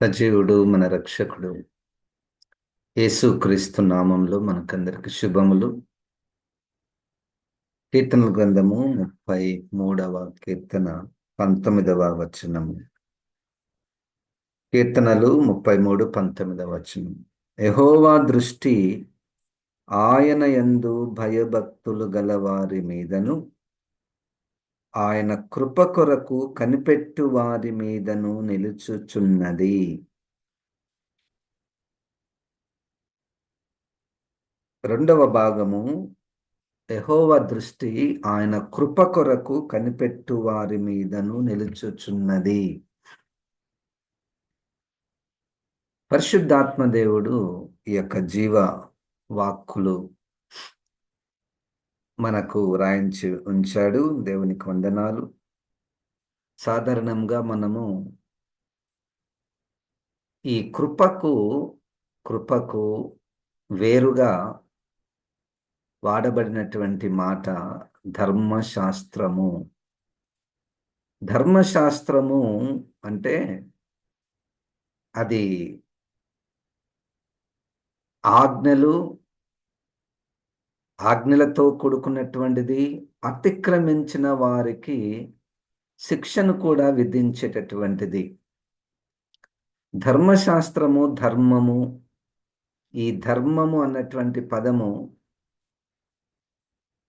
సజీవుడు మన రక్షకుడు యేసుక్రీస్తు నామంలో మనకందరికి శుభములు. కీర్తనల గ్రంథము 33వ కీర్తన 19వ వచనము. కీర్తనలు 33:19 వచనం. యెహోవా దృష్టి ఆయన యందు భయభక్తులు గలవారి మీదను ఆయన కృప కొరకు కనిపెట్టు వారి మీదను నిలుచుచున్నది. రెండవ భాగము, యెహోవా దృష్టి ఆయన కృప కొరకు కనిపెట్టు వారి మీదను నిలుచుచున్నది. పరిశుద్ధాత్మ దేవుడు ఈ యొక్క జీవ వాక్కులు మనకు రాయించి ఉంచాడు. దేవునికి వందనాలు. సాధారణంగా మనము ఈ కృపకు వేరుగా వాడబడినటువంటి మాట ధర్మశాస్త్రము. ధర్మశాస్త్రము అంటే అది ఆజ్ఞలతో కూడుకున్నటువంటిది. అతిక్రమించిన వారికి శిక్షను కూడా విధించేటటువంటిది. ధర్మశాస్త్రము, ధర్మము, ఈ ధర్మము అన్నటువంటి పదము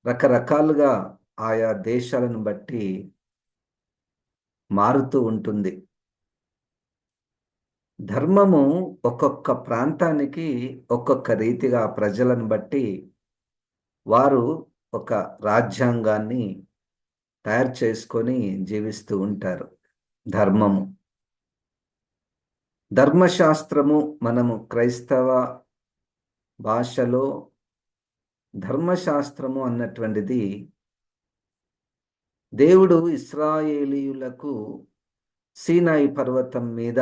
రకరకాలుగా ఆయా దేశాలను బట్టి మారుతూ ఉంటుంది. ధర్మము ఒక్కొక్క ప్రాంతానికి ఒక్కొక్క రీతిగా ప్రజలను బట్టి వారు ఒక రాజ్యాంగాన్ని తయారు చేసుకొని జీవిస్తూ ఉంటారు. ధర్మశాస్త్రము మనము క్రైస్తవ భాషలో ధర్మశాస్త్రము అన్నటువంటిది దేవుడు ఇశ్రాయేలీయులకు సీనాయి పర్వతం మీద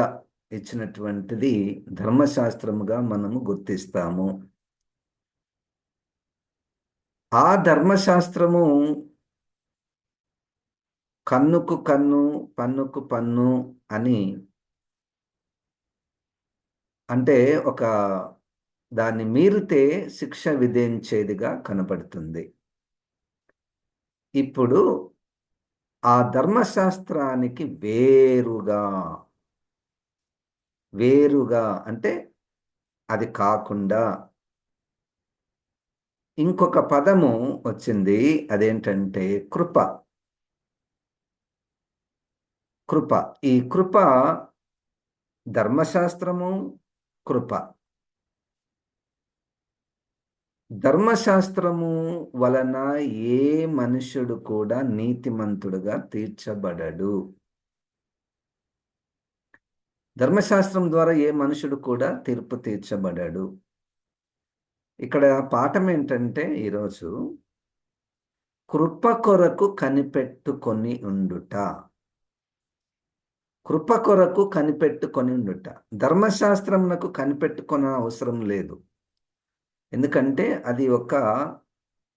ఇచ్చినటువంటిది ధర్మశాస్త్రముగా మనము గుర్తిస్తాము. ఆ ధర్మశాస్త్రము కన్నుకు కన్ను, పన్నుకు పన్ను అని, అంటే దాన్ని మీరితే శిక్ష విధించేదిగా కనబడుతుంది. ఇప్పుడు ఆ ధర్మశాస్త్రానికి వేరుగా అంటే అది కాకుండా ఇంకొక పదము వచ్చింది. అదేంటంటే కృప. ఈ కృప, ధర్మశాస్త్రము, కృప. ధర్మశాస్త్రము వలన ఏ మనుష్యుడు కూడా నీతిమంతుడుగా తీర్చబడడు. ధర్మశాస్త్రం ద్వారా ఏ మనుషుడు కూడా తీర్పు తీర్చబడడు. ఇక్కడ పాఠం ఏంటంటే ఈరోజు కృప కొరకు కనిపెట్టుకొని ఉండుట. కృప కొరకు కనిపెట్టుకొని ఉండుట. ధర్మశాస్త్రమునకు కనిపెట్టుకొన అవసరం లేదు. ఎందుకంటే అది ఒక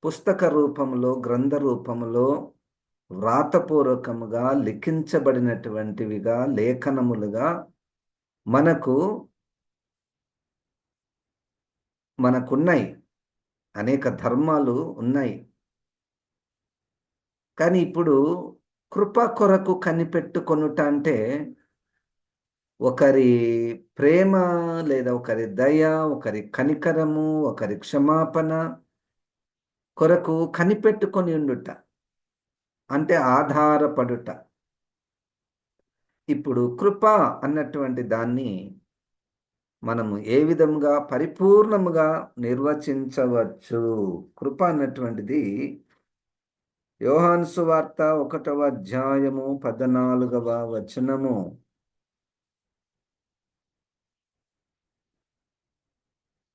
పుస్తక రూపంలో, గ్రంథ రూపంలో వ్రాతపూర్వకముగా లిఖించబడినటువంటివిగా, లేఖనములుగా మనకున్నాయి. అనేక ధర్మాలు ఉన్నాయి. కానీ ఇప్పుడు కృప కొరకు కనిపెట్టుకొనుట అంటే ఒకరి ప్రేమ లేదా ఒకరి దయ, ఒకరి కనికరము, ఒకరి క్షమాపణ కొరకు కనిపెట్టుకొని ఉండుట, అంటే ఆధారపడుట. ఇప్పుడు కృప అన్నటువంటి దాన్ని మనము ఏ విధంగా పరిపూర్ణముగా నిర్వచించవచ్చు? కృప అన్నటువంటిది యోహాను సువార్త 1వ అధ్యాయము 14వ వచనము.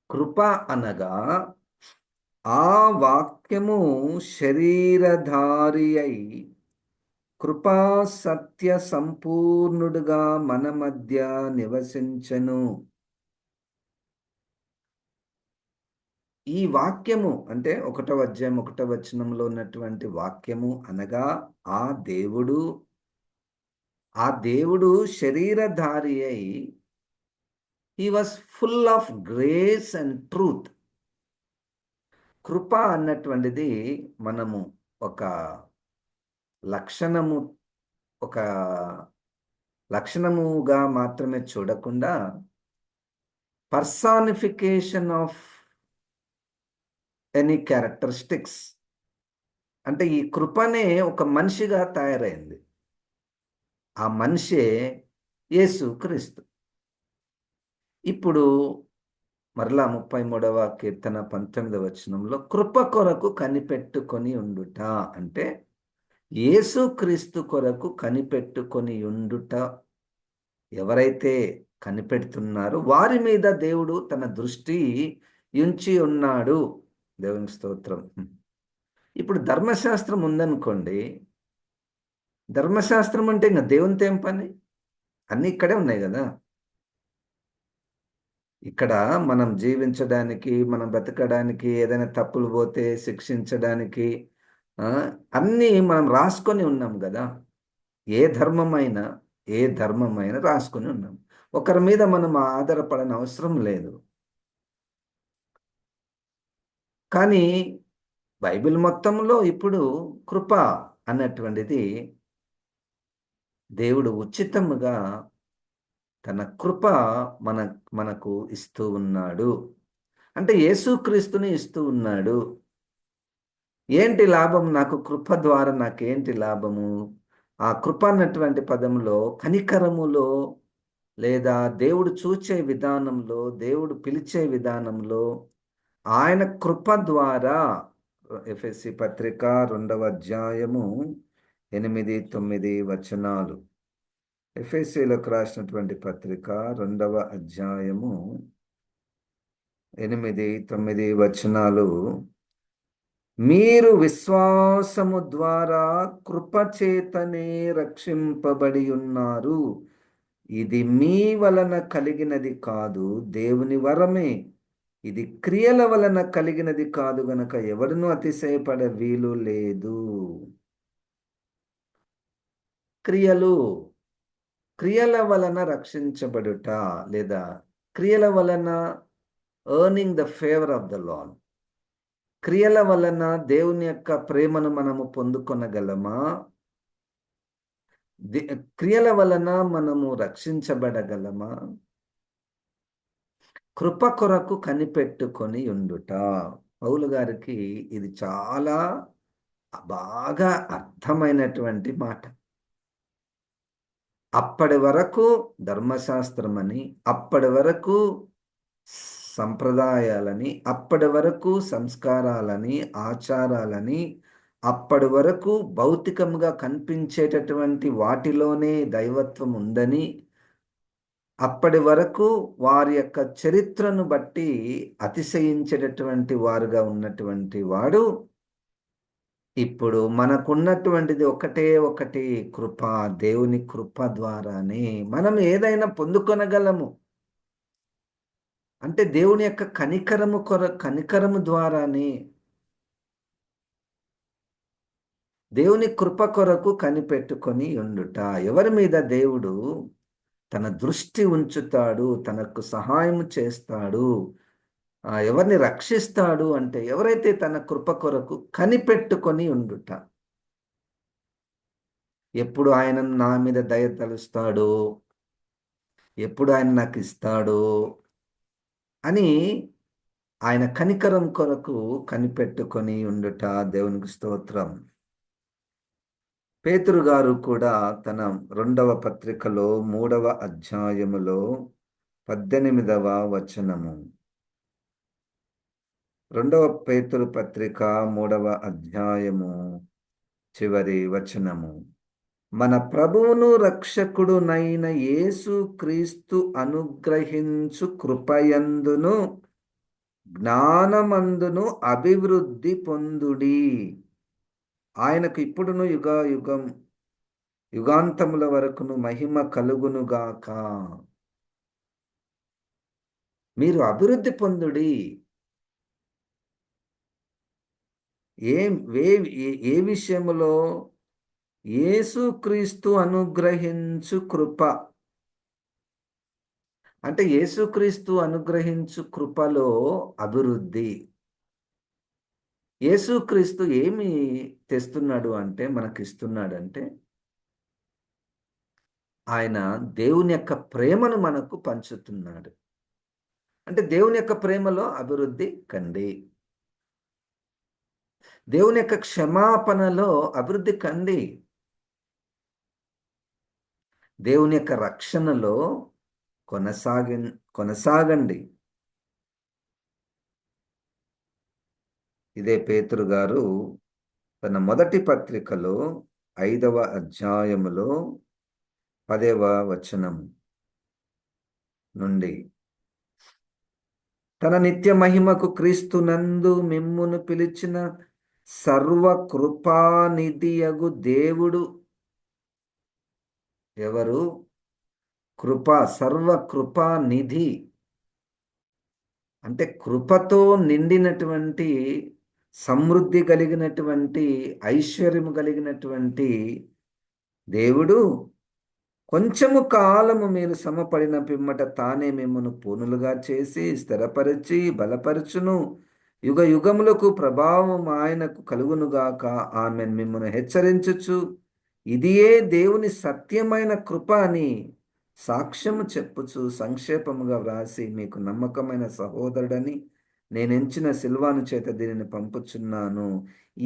కృప అనగా ఆ వాక్యము శరీరధారి అయి కృపా సత్య సంపూర్ణుడుగా మన మధ్య నివసించెను. ఈ వాక్యము అంటే 1వ అధ్యాయం 1వ వచనంలో ఉన్నటువంటి వాక్యము అనగా ఆ దేవుడు శరీరధారి అయి he was full of grace and truth. కృప అన్నటువంటిది మనము ఒక లక్షణము ఒక లక్షణముగా మాత్రమే చూడకుండా పర్సానిఫికేషన్ ఆఫ్ ఎనీ క్యారెక్టరిస్టిక్స్. అంటే ఈ కృపనే ఒక మనిషిగా తయారైంది. ఆ మనిషే యేసు క్రీస్తు. ఇప్పుడు మరలా 33వ కీర్తన 19వ వచనంలో కృప కొరకు కనిపెట్టుకొని ఉండుట అంటే యేసు క్రీస్తు కొరకు కనిపెట్టుకొని ఉండుట. ఎవరైతే కనిపెడుతున్నారో వారి మీద దేవుడు తన దృష్టి ఉంచి ఉన్నాడు. దేవునికి స్తోత్రం. ఇప్పుడు ధర్మశాస్త్రం ఉందనుకోండి. ధర్మశాస్త్రం అంటే ఇంక దేవునితో ఏం పని? అన్నీ ఇక్కడే ఉన్నాయి గదా! ఇక్కడ మనం జీవించడానికి, మనం బ్రతకడానికి, ఏదైనా తప్పులు పోతే శిక్షించడానికి అన్నీ మనం రాసుకొని ఉన్నాం గదా! ఏ ధర్మమైనా, ఏ ధర్మమైనా రాసుకొని ఉన్నాం. ఒకరి మీద మనం ఆధారపడనవసరం లేదు. కానీ బైబిల్ మొత్తంలో ఇప్పుడు కృప అన్నటువంటిది దేవుడు ఉచితముగా తన కృప మన మనకు ఇస్తూ ఉన్నాడు. అంటే యేసుక్రీస్తుని ఇస్తూ ఉన్నాడు. ఏంటి లాభం? నాకు కృప ద్వారా నాకేంటి లాభము? ఆ కృప అన్నటువంటి పదంలో కనికరములో లేదా దేవుడు చూచే విధానంలో, దేవుడు పిలిచే విధానంలో ఆయన కృప ద్వారా ఎఫెసీ పత్రిక 2వ అధ్యాయము 8, 9 వచనాలు. ఎఫెసీయులకు రాసినటువంటి పత్రిక 2వ అధ్యాయము 8, 9 వచనాలు. మీరు విశ్వాసము ద్వారా కృపచేతనే రక్షింపబడి ఉన్నారు. ఇది మీ వలన కలిగినది కాదు, దేవుని వరమే. ఇది క్రియల వలన కలిగినది కాదు గనక ఎవడునూ అతిశయపడ వీలు లేదు. క్రియల వలన రక్షించబడుట లేదా క్రియల వలన earning the favour of the lord. క్రియల వలన దేవుని యొక్క ప్రేమను మనము పొందుకొనగలమా? క్రియల వలన మనము రక్షించబడగలమా? కృప కొరకు కనిపెట్టుకొని ఉండుట. పౌలు గారికి ఇది చాలా బాగా అర్థమైనటువంటి మాట. అప్పటి వరకు ధర్మశాస్త్రమని, అప్పటి వరకు సంప్రదాయాలని, అప్పటి వరకు సంస్కారాలని, ఆచారాలని, అప్పటి వరకు భౌతికంగా కనిపించేటటువంటి వాటిలోనే దైవత్వం ఉందని, అప్పటి వరకు వారి యొక్క చరిత్రను బట్టి అతిశయించేటటువంటి వారుగా ఉన్నటువంటి వాడు, ఇప్పుడు మనకున్నటువంటిది ఒకటే ఒకటి కృప. దేవుని కృప ద్వారానే మనం ఏదైనా పొందుకొనగలము. అంటే దేవుని యొక్క కనికరము ద్వారానే, దేవుని కృప కొరకు కనిపెట్టుకొని ఉండుట. ఎవరి మీద దేవుడు తన దృష్టి ఉంచుతాడు, తనకు సహాయం చేస్తాడు, ఎవరిని రక్షిస్తాడు అంటే ఎవరైతే తన కృప కొరకు కనిపెట్టుకొని ఉండుట. ఎప్పుడు ఆయన నా మీద దయ తలుస్తాడో, ఎప్పుడు ఆయన నాకు ఇస్తాడో అని ఆయన కనికరం కొరకు కనిపెట్టుకొని ఉండుట. దేవునికి స్తోత్రం. పేతురు గారు కూడా తన 2వ పత్రికలో 3వ అధ్యాయములో 18వ వచనము. 2వ పేతురు పత్రిక 3వ అధ్యాయము చివరి వచనము. మన ప్రభువును రక్షకుడునైన యేసు క్రీస్తు అనుగ్రహించు కృపయందును జ్ఞానమందును అభివృద్ధి పొందుడి. ఆయనకు ఇప్పుడును యుగాంతముల వరకును మహిమ కలుగునుగాక. మీరు అభివృద్ధి పొందుడి. ఏ విషయములో? యేసుక్రీస్తు అనుగ్రహించు కృప. అంటే యేసుక్రీస్తు అనుగ్రహించు కృపలో అభివృద్ధి. యేసుక్రీస్తు ఏమి తెస్తున్నాడు అంటే, మనకిస్తున్నాడంటే, ఆయన దేవుని యొక్క ప్రేమను మనకు పంచుతున్నాడు. అంటే దేవుని యొక్క ప్రేమలో అభివృద్ధి కండి. దేవుని యొక్క క్షమాపణలో అభివృద్ధి కండి. దేవుని యొక్క రక్షణలో కొనసాగి కొనసాగండి. ఇదే పేతురు గారు తన మొదటి పత్రికలో 5వ అధ్యాయములో 10వ వచనం నుండి, తన నిత్య మహిమకు క్రీస్తునందు మిమ్మును పిలిచిన సర్వకృపానిధియగు దేవుడు. ఎవరు? సర్వకృపానిధి అంటే కృపతో నిండినటువంటి, సమృద్ధి కలిగినటువంటి, ఐశ్వర్యము కలిగినటువంటి దేవుడు, కొంచెము కాలము మీరు శ్రమపడిన పిమ్మట తానే మిమ్మును పూర్ణులుగా చేసి స్థిరపరచి బలపరచును. యుగ యుగములకు ప్రభావం ఆయనకు కలుగునుగాక. ఆమెన్. మిమ్మును హెచ్చరించుచు ఇదియే దేవుని సత్యమైన కృప అని సాక్ష్యము చెప్పుచు సంక్షేపముగా వ్రాసి మీకు నమ్మకమైన సహోదరుడని నేనెంచిన సిల్వాను చేత దీనిని పంపుచున్నాను.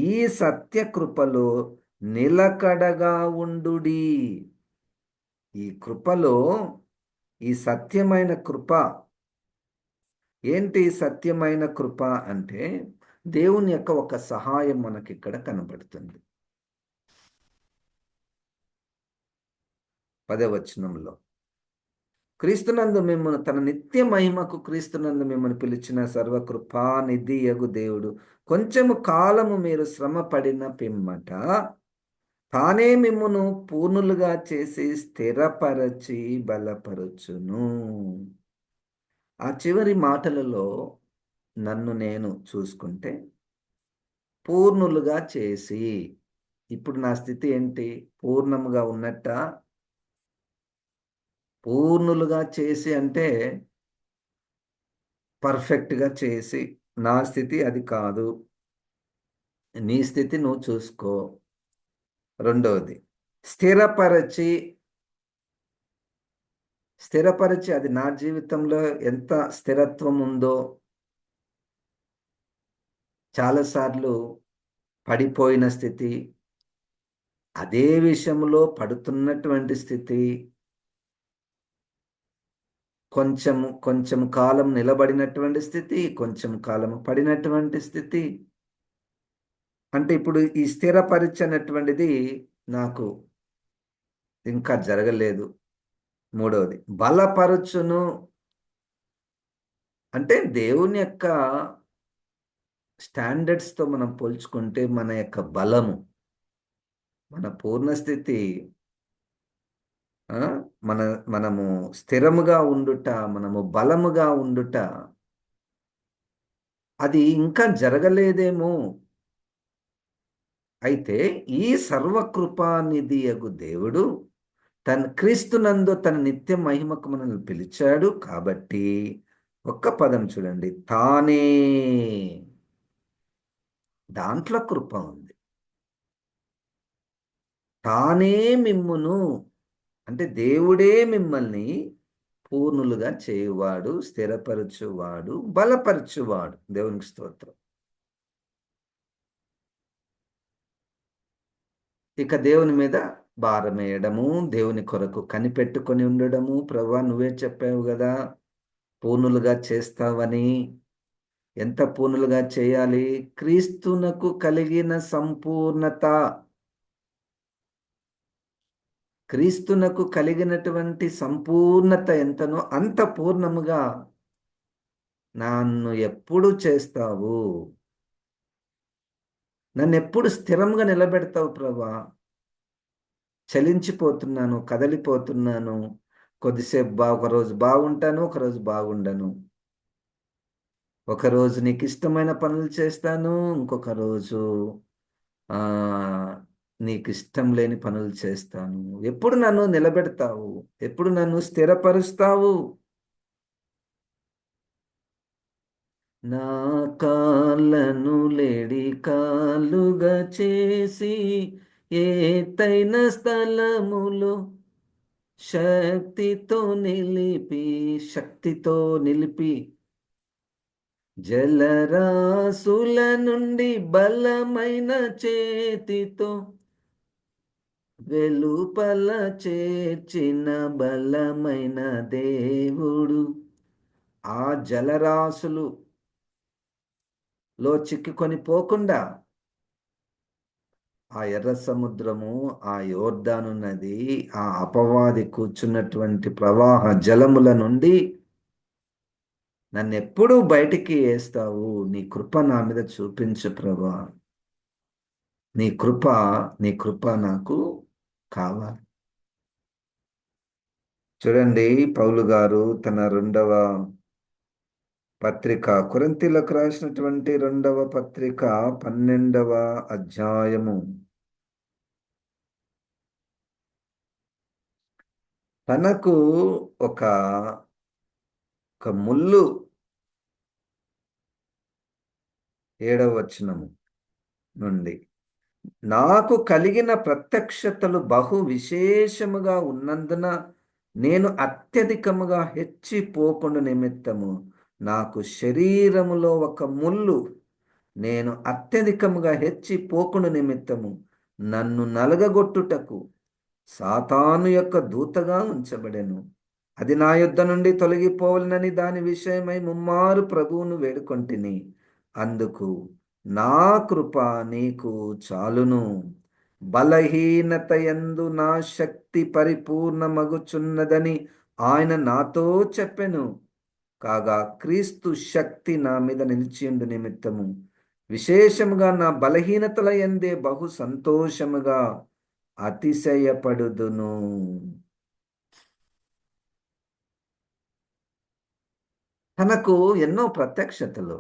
ఈ సత్య కృపలో నిలకడగా ఉండుడి. ఈ కృపలో, ఈ సత్యమైన కృప ఏంటి? సత్యమైన కృప అంటే దేవుని యొక్క ఒక సహాయం మనకిక్కడ కనబడుతుంది. 10వ వచనంలో, క్రీస్తునందు మిమ్మల్ని తన నిత్య మహిమకు క్రీస్తునందు మిమ్మల్ని పిలిచిన సర్వకృపానిధియగు దేవుడు, కొంచెము కాలము మీరు శ్రమ పడిన పిమ్మట తానే మిమ్మును పూర్ణులుగా చేసి స్థిరపరచి బలపరచును. ఆ చివరి మాటలలో నన్ను నేను చూసుకుంటే, పూర్ణులుగా చేసి, ఇప్పుడు నా స్థితి ఏంటి? పూర్ణముగా ఉన్నట్టా? పూర్ణులుగా చేసి అంటే పర్ఫెక్ట్‌గా చేసి. నా స్థితి అది కాదు. నీ స్థితి నువ్వు చూసుకో. రెండవది, స్థిరపరచి. స్థిరపరిచి, అది నా జీవితంలో ఎంత స్థిరత్వం ఉందో, చాలాసార్లు పడిపోయిన స్థితి, అదే విషయంలో పడుతున్నటువంటి స్థితి, కొంచెం కాలం నిలబడినటువంటి స్థితి, కొంచెం కాలం పడినటువంటి స్థితి. అంటే ఇప్పుడు ఈ స్థిరపరిచనటువంటిది నాకు ఇంకా జరగలేదు. మూడవది, బలపరచును. అంటే దేవుని యొక్క స్టాండర్డ్స్‌తో మనం పోల్చుకుంటే మన యొక్క బలము, మన పూర్ణస్థితి, ఆ! మనము స్థిరముగా ఉండుట, మనము బలముగా ఉండుట, అది ఇంకా జరగలేదేమో. అయితే ఈ సర్వకృపానిధియగు దేవుడు తన క్రీస్తునందు తన నిత్య మహిమకు మనల్ని పిలిచాడు కాబట్టి, ఒక్క పదం చూడండి, తానే. దాంట్లో కృప ఉంది. తానే మిమ్మును అంటే దేవుడే మిమ్మల్ని పూర్ణులుగా చేయువాడు, స్థిరపరచువాడు, బలపరచువాడు. దేవునికి స్తోత్రం. ఇక దేవుని మీద భారమేయడము, దేవుని కొరకు కనిపెట్టుకొని ఉండడము. ప్రభువా, నువ్వే చెప్పావు గదా పూర్ణులుగా చేస్తావని. ఎంత పూర్ణులుగా చేయాలి? క్రీస్తునకు కలిగిన సంపూర్ణత. క్రీస్తునకు కలిగినటువంటి సంపూర్ణత ఎంతనో అంత పూర్ణముగా నన్ను ఎప్పుడు చేస్తావు? నన్నెప్పుడు స్థిరంగా నిలబెడతావు ప్రభా? చలించిపోతున్నాను, కదలిపోతున్నాను. కొద్దిసేపు ఒకరోజు బాగుంటాను, ఒకరోజు బాగుండను. ఒకరోజు నీకిష్టమైన పనులు చేస్తాను, ఇంకొక రోజు నీకిష్టం లేని పనులు చేస్తాను. ఎప్పుడు నన్ను నిలబెడతావు? ఎప్పుడు నన్ను స్థిరపరుస్తావు? నా కాళ్ళను లేడి కాళ్ళుగా చేసి ఏతైన స్థలములో శక్తితో నిలిపి శక్తితో నిలిపి జలరాసుల నుండి బలమైన చేతితో వెలుపల చేర్చిన బలమైన దేవుడు. ఆ జలరాశులు చిక్కుకొని పోకుండా ఆ ఎర్ర సముద్రము, ఆ యోర్దాను నది, ఆ అపవాది కూర్చున్నటువంటి ప్రవాహ జలముల నుండి నన్నెప్పుడూ బయటికి వేస్తావు. నీ కృప నా మీద చూపించు ప్రభా. నీ కృప, నీ కృప నాకు కావాలి. చూడండి, పౌలు గారు తన రెండవ పత్రిక, కొరింథీయులకు రాసినటువంటి రెండవ పత్రిక 12వ అధ్యాయము తనకు ఒక ఒక ముల్లు, 7వ వచనము నుండి, నాకు కలిగిన ప్రత్యక్షతలు బహు విశేషముగా ఉన్నందున నేను అత్యధికముగా హెచ్చిపోకుండా నిమిత్తము నాకు శరీరములో ఒక ముల్లు, నేను అత్యధికముగా హెచ్చిపోకుండా నిమిత్తము నన్ను నలగగొట్టుటకు సాతాను యొక్క దూతగా ఉంచబడెను. అది నా యొద్ద నుండి తొలగిపోవలనని దాని విషయమై ముమ్మారు ప్రభువును వేడుకొంటిని. అందుకు నా కృప నీకు చాలును, బలహీనత యందు నా శక్తి పరిపూర్ణమగుచున్నదని ఆయన నాతో చెప్పెను. కాగా క్రీస్తు శక్తి నా మీద నిలిచియుండు నిమిత్తము విశేషముగా నా బలహీనతల యందే బహు సంతోషముగా అతిశయపడుదును. తనకు ఎన్నో ప్రత్యక్షతలు,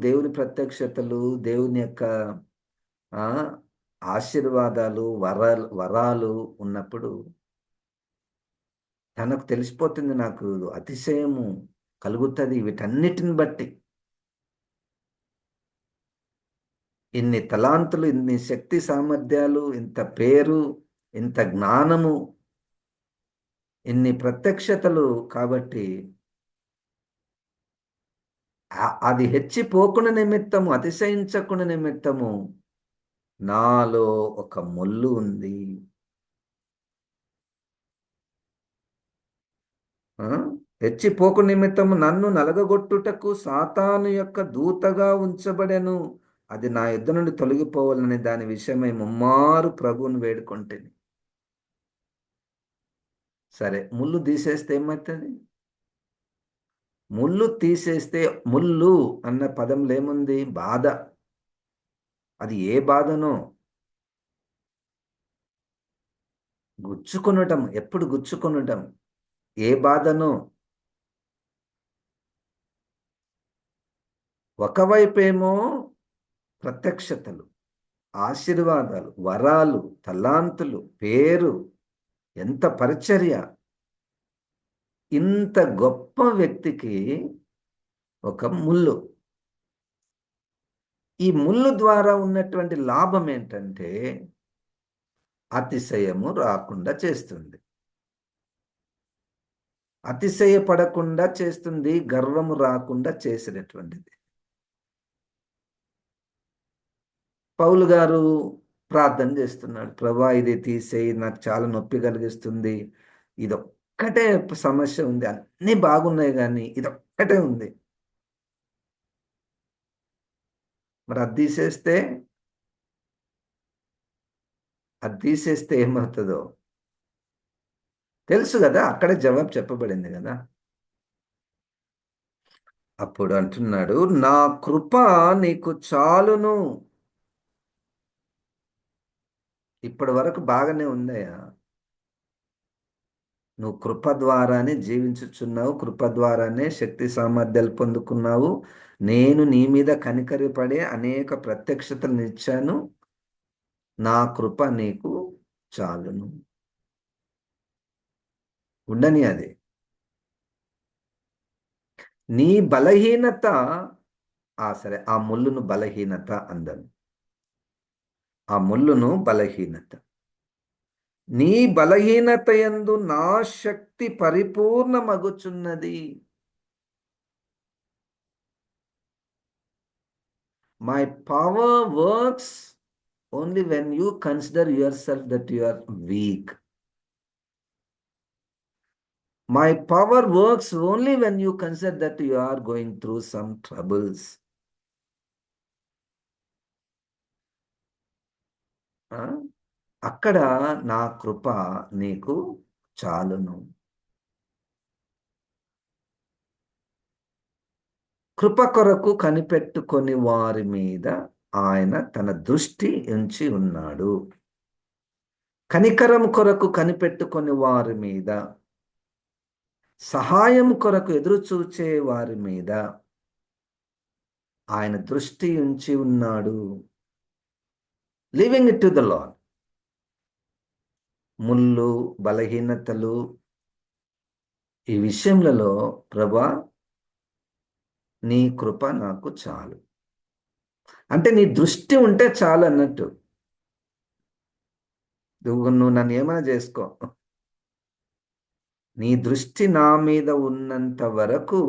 దేవుని ప్రత్యక్షతలు, దేవుని యొక్క ఆ ఆశీర్వాదాలు, వరాలు ఉన్నప్పుడు తనకు తెలిసిపోతుంది, నాకు అతిశయము కలుగుతుంది వీటన్నిటిని బట్టి. ఇన్ని తలాంతులు, ఇన్ని శక్తి సామర్థ్యాలు, ఇంత పేరు, ఇంత జ్ఞానము, ఇన్ని ప్రత్యక్షతలు కాబట్టి అది హెచ్చిపోకుండా నిమిత్తము, అతిశయించకుండా నిమిత్తము నాలో ఒక ముల్లు ఉంది. హెచ్చిపోకు నిమిత్తము నన్ను నలగగొట్టుటకు సాతాను యొక్క దూతగా ఉంచబడెను. అది నా యుద్ధ నుండి తొలగిపోవాలని దాని విషయమై ముమ్మారు ప్రభువును వేడుకొంటిని. సరే, ముళ్ళు తీసేస్తే ఏమవుతుంది? ముళ్ళు తీసేస్తే, ముళ్ళు అన్న పదంలో ఏముంది? బాధ. అది ఏ బాధనో, గుచ్చుకొనటం. ఎప్పుడు గుచ్చుకొనటం? ఏ బాధనో. ఒకవైపేమో ప్రత్యక్షతలు, ఆశీర్వాదాలు, వరాలు, తలాంతులు, పేరు, ఎంత పరిచర్య. ఇంత గొప్ప వ్యక్తికి ఒక ముల్లు. ఈ ముల్లు ద్వారా ఉన్నటువంటి లాభం ఏంటంటే అతిశయము రాకుండా చేస్తుంది, అతిశయపడకుండా చేస్తుంది, గర్వము రాకుండా చేసినటువంటిది. పౌలు గారు ప్రార్థన చేస్తున్నాడు, ప్రభా ఇది తీసేయి, నాకు చాలా నొప్పి కలిగిస్తుంది, ఇదొక్కటే సమస్య ఉంది, అన్నీ బాగున్నాయి కానీ ఇదొక్కటే ఉంది. మరి అది తీసేస్తే ఏమవుతుందో తెలుసు కదా, అక్కడే జవాబు చెప్పబడింది కదా. అప్పుడు అంటున్నాడు, నా కృప నీకు చాలును. ఇప్పటి వరకు బాగానే ఉందయ్యా, నువ్వు కృప ద్వారానే జీవించుచున్నావు, కృప ద్వారానే శక్తి సామర్థ్యాలు పొందుకున్నావు. నేను నీ మీద కనికరపడే అనేక ప్రత్యక్షతలను ఇచ్చాను. నా కృప నీకు చాలును. ఉండని అది. నీ బలహీనత, సరే, ఆ ముళ్ళును బలహీనత అందను. ఆ ముళ్ళును బలహీనత. నీ బలహీనత యందు నా శక్తి పరిపూర్ణమగుచున్నది. My power works only when you consider yourself that you are weak. My power works only when you consider that you are going through some troubles. ఆ? అక్కడ నా కృప నీకు చాలును. కృప కొరకు కనిపెట్టుకొని వారి మీద ఆయన తన దృష్టి ఉంచి ఉన్నాడు. కనికరం కొరకు కనిపెట్టుకొని వారి మీద, సహాయం కొరకు ఎదురు చూచే వారి మీద ఆయన దృష్టి ఉంచి ఉన్నాడు. Living it to the lord. ముళ్ళు, బలహీనతలు, ఈ విషయములలో ప్రభా నీ కృప నాకు చాలు. అంటే నీ దృష్టి ఉంటే చాలు అన్నట్టు. నువ్వు నన్ను ఏమైనా చేసుకో, నీ దృష్టి నా మీద ఉన్నంత వరకు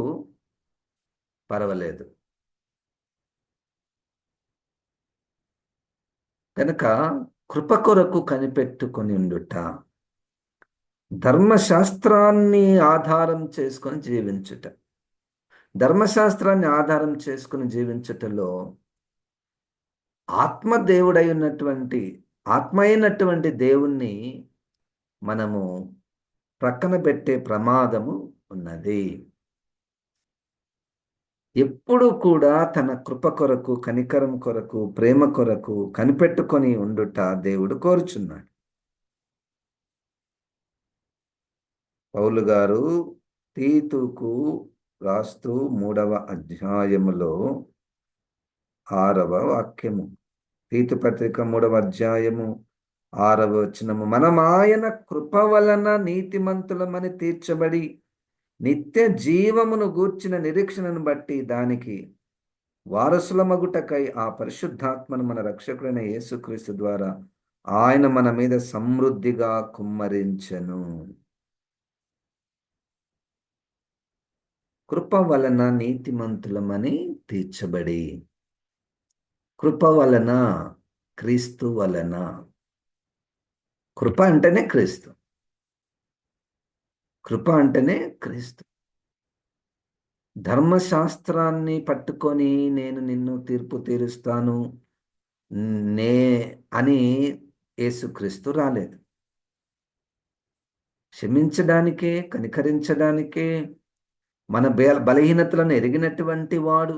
పర్వాలేదు. కనుక కృప కొరకు కనిపెట్టుకొని ఉండుట, ధర్మశాస్త్రాన్ని ఆధారం చేసుకొని జీవించుట. ధర్మశాస్త్రాన్ని ఆధారం చేసుకుని జీవించుటలో ఆత్మదేవుడై ఉన్నటువంటి, ఆత్మ అయినటువంటి దేవుణ్ణి మనము ప్రక్కన పెట్టే ప్రమాదము ఉన్నది. ఎప్పుడు కూడా తన కృప కొరకు, కనికరం కొరకు, ప్రేమ కొరకు కనిపెట్టుకొని ఉండుట దేవుడు కోరుచున్నాడు. పౌలు గారు తీతుకు రాస్తూ 3వ అధ్యాయములో 6వ వాక్యము, తీతు పత్రిక 3వ అధ్యాయము 6వ వచనము, మనం ఆయన కృప వలన నీతిమంతులమని తీర్చబడి నిత్య జీవమును గూర్చిన నిరీక్షణను బట్టి దానికి వారసులమగుటకై ఆ పరిశుద్ధాత్మను మన రక్షకుడైన యేసుక్రీస్తు ద్వారా ఆయన మన మీద సమృద్ధిగా కుమ్మరించెను. కృప వలన నీతిమంతులమని తీర్చబడి, కృప వలన, క్రీస్తు వలన. కృప అంటేనే క్రీస్తు. కృప అంటేనే క్రీస్తు. ధర్మశాస్త్రాన్ని పట్టుకొని నేను నిన్ను తీర్పు తీరుస్తాను నే అని యేసుక్రీస్తు రాలేదు. క్షమించడానికే, కనికరించడానికే, మన బలహీనతలను ఎరిగినటువంటి వాడు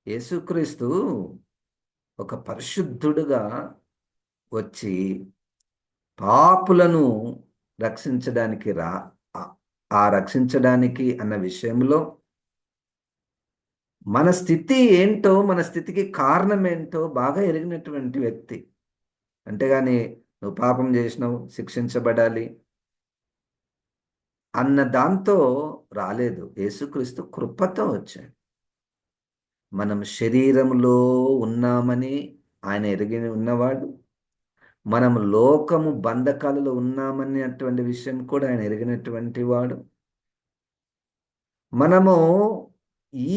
యేసుక్రీస్తు ఒక పరిశుద్ధుడుగా వచ్చి పాపులను రక్షించడానికి రక్షించడానికి అన్న విషయంలో మన స్థితి ఏంటో, మన స్థితికి కారణం ఏంటో బాగా ఎరిగినటువంటి వ్యక్తి. అంతేగాని నువ్వు పాపం చేసినావు, శిక్షించబడాలి అన్న దాంతో రాలేదు. యేసుక్రీస్తు కృపతో వచ్చాడు. మనం శరీరంలో ఉన్నామని ఆయన ఎరిగి ఉన్నవాడు. మనం లోకము బంధకాలలో ఉన్నామని అటువంటి విషయం కూడా ఆయన ఎరిగినటువంటి వాడు. మనము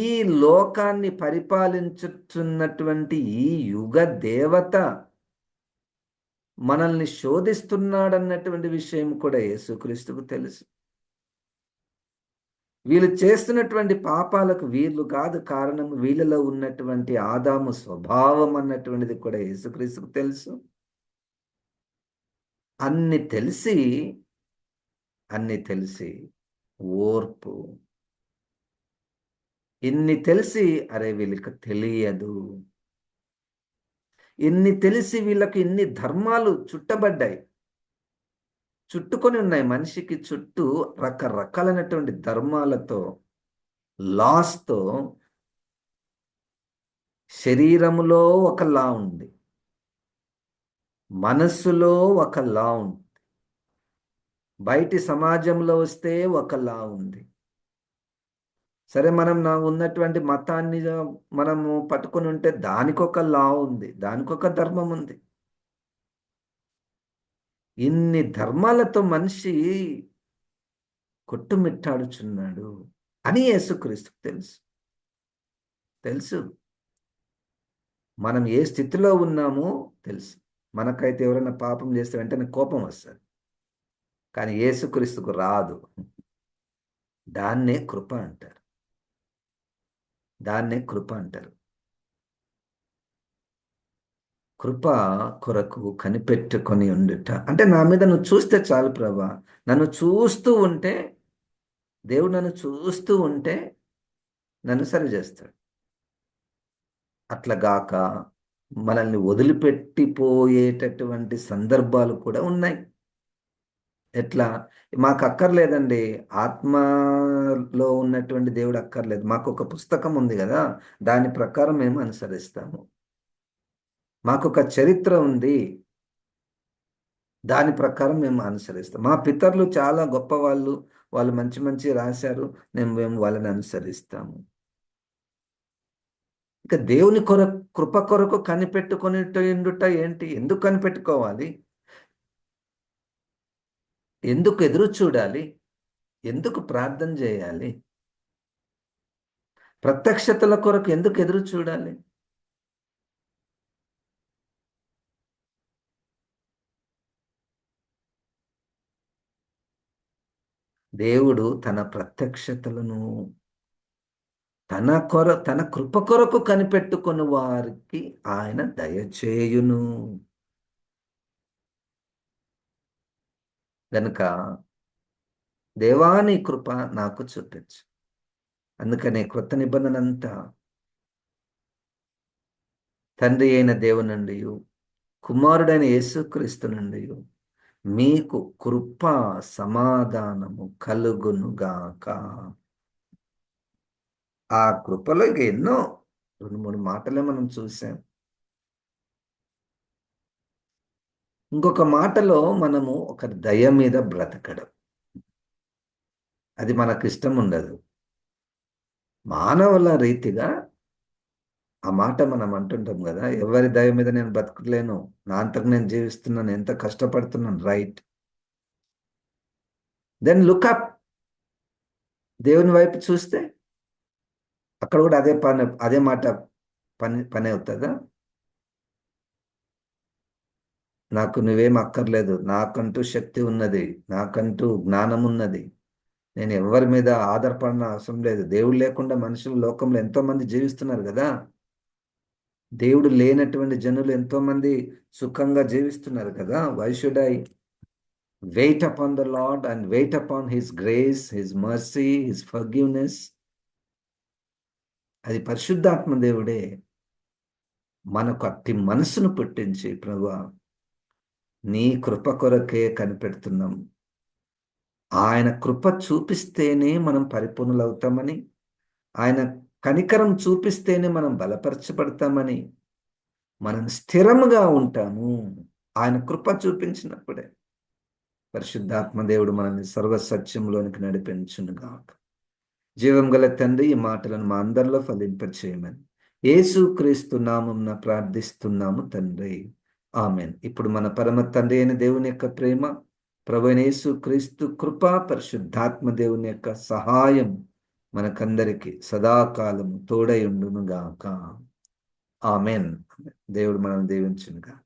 ఈ లోకాన్ని పరిపాలించుతున్నటువంటి ఈ యుగ దేవత మనల్ని శోధిస్తున్నాడన్నటువంటి విషయం కూడా యేసుక్రీస్తుకు తెలుసు. వీళ్ళు చేస్తున్నటువంటి పాపాలకు వీళ్ళు కాదు కారణం, వీళ్ళలో ఉన్నటువంటి ఆదాము స్వభావం అన్నటువంటిది కూడా యేసుక్రీస్తుకు తెలుసు. అన్ని తెలిసి ఓర్పు, ఇన్ని తెలిసి అరే వీళ్ళకి తెలియదు, ఇన్ని తెలిసి వీళ్ళకి ఇన్ని ధర్మాలు చుట్టబడ్డాయి, చుట్టుకొని ఉన్నాయి. మనిషికి చుట్టూ రకరకాలైనటువంటి ధర్మాలతో, లాస్తో. శరీరములో ఒక లా ఉంది, మనస్సులో ఒక లా ఉంది, బయటి సమాజంలో వస్తే ఒక లా ఉంది. సరే మనం ఉన్నటువంటి మతాన్ని మనము పట్టుకొని ఉంటే దానికొక లా ఉంది, దానికొక ధర్మం ఉంది. ఇన్ని ధర్మాలతో మనిషి కొట్టుమిట్టాడుచున్నాడు అని యేసుక్రీస్తుకు తెలుసు. తెలుసు మనం ఏ స్థితిలో ఉన్నామో తెలుసు. మనకైతే ఎవరైనా పాపం చేస్తే వెంటనే కోపం వస్తుంది, కానీ యేసుక్రీస్తుకు రాదు. దాన్నే కృప అంటారు. దాన్నే కృప అంటారు. కృప కొరకు కనిపెట్టుకొని ఉండుట అంటే, నా మీద నువ్వు చూస్తే చాలు ప్రభా. నన్ను చూస్తూ ఉంటే, దేవుడు నన్ను చూస్తూ ఉంటే నన్ను సరి చేస్తాడు. అట్లగాక మనల్ని వదిలిపెట్టిపోయేటటువంటి సందర్భాలు కూడా ఉన్నాయి. ఎట్లా? మాకు అక్కర్లేదండి. ఆత్మలో ఉన్నటువంటి దేవుడు అక్కర్లేదు. మాకు ఒక పుస్తకం ఉంది కదా, దాని ప్రకారం మేము అనుసరిస్తాము. మాకొక చరిత్ర ఉంది, దాని ప్రకారం మేము అనుసరిస్తాం. మా పితరులు చాలా గొప్పవాళ్ళు, వాళ్ళు మంచి మంచి రాశారు, మేము వాళ్ళని అనుసరిస్తాము. ఇక దేవుని కృప కొరకు కనిపెట్టుకొని ఉండుట ఏంటి? ఎందుకు కనిపెట్టుకోవాలి? ఎందుకు ఎదురు చూడాలి? ఎందుకు ప్రార్థన చేయాలి? ప్రత్యక్షతల కొరకు ఎందుకు ఎదురు చూడాలి? దేవుడు తన ప్రత్యక్షతలను తన కృప కొరకు కనిపెట్టుకుని వారికి ఆయన దయచేయును. గనుక దేవాని కృప నాకు చూపించు. అందుకనే క్రొత్త నిబంధన అంతా తండ్రి అయిన దేవుని నుండి, కుమారుడైన యేసుక్రీస్తు నుండి మీకు కృప సమాధానము కలుగునుగాక. ఆ కృపలో ఇక ఎన్నో 2-3 మాటలే మనం చూసాం. ఇంకొక మాటలో మనము ఒక దయ మీద బ్రతకడం, అది మనకు ఇష్టం ఉండదు. మానవుల రీతిగా ఆ మాట మనం అంటుంటాం కదా, ఎవరి దయ మీద నేను బ్రతకలేను, నా అంతకు నేను జీవిస్తున్నాను, ఎంత కష్టపడుతున్నాను, రైట్. దెన్ లుక్అప్, దేవుని వైపు చూస్తే అక్కడ కూడా అదే మాట పని అవుతుందా? నాకు నువ్వేం అక్కర్లేదు, నాకంటూ శక్తి ఉన్నది, నాకంటూ జ్ఞానం ఉన్నది, నేను ఎవరి మీద ఆధారపడిన అవసరం లేదు. దేవుడు లేకుండా మనుషులు లోకంలో ఎంతో మంది జీవిస్తున్నారు కదా. దేవుడు లేనటువంటి జనులు ఎంతో మంది సుఖంగా జీవిస్తున్నారు కదా. Why should I wait upon the Lord and wait upon his grace, his mercy, his forgiveness? అది పరిశుద్ధాత్మ దేవుడే మనకు అట్టి మనసును పుట్టించి, ప్రభువా నీ కృప కొరకే కనిపెడుతున్నాం, ఆయన కృప చూపిస్తేనే మనం పరిపూర్ణులవుతామని, ఆయన కనికరం చూపిస్తేనే మనం బలపరచబడతామని, మనం స్థిరముగా ఉంటాము ఆయన కృప చూపించినప్పుడే. పరిశుద్ధాత్మ దేవుడు మనల్ని సర్వసత్యంలోనికి నడిపించునుగాక. జీవం గల తండ్రి, ఈ మాటలను మా అందరిలో ఫలింపచేయమని యేసు క్రీస్తు నామమున ప్రార్థిస్తున్నాము తండ్రి, ఆమెన్. ఇప్పుడు మన పరమ తండ్రి అయిన దేవుని యొక్క ప్రేమ, ప్రభువైన యేసు క్రీస్తు కృప, పరిశుద్ధాత్మ దేవుని యొక్క సహాయం మనకందరికి సదాకాలము తోడై ఉండునుగాక. ఆమెన్. దేవుడు మనల్ని దీవించునుగాక.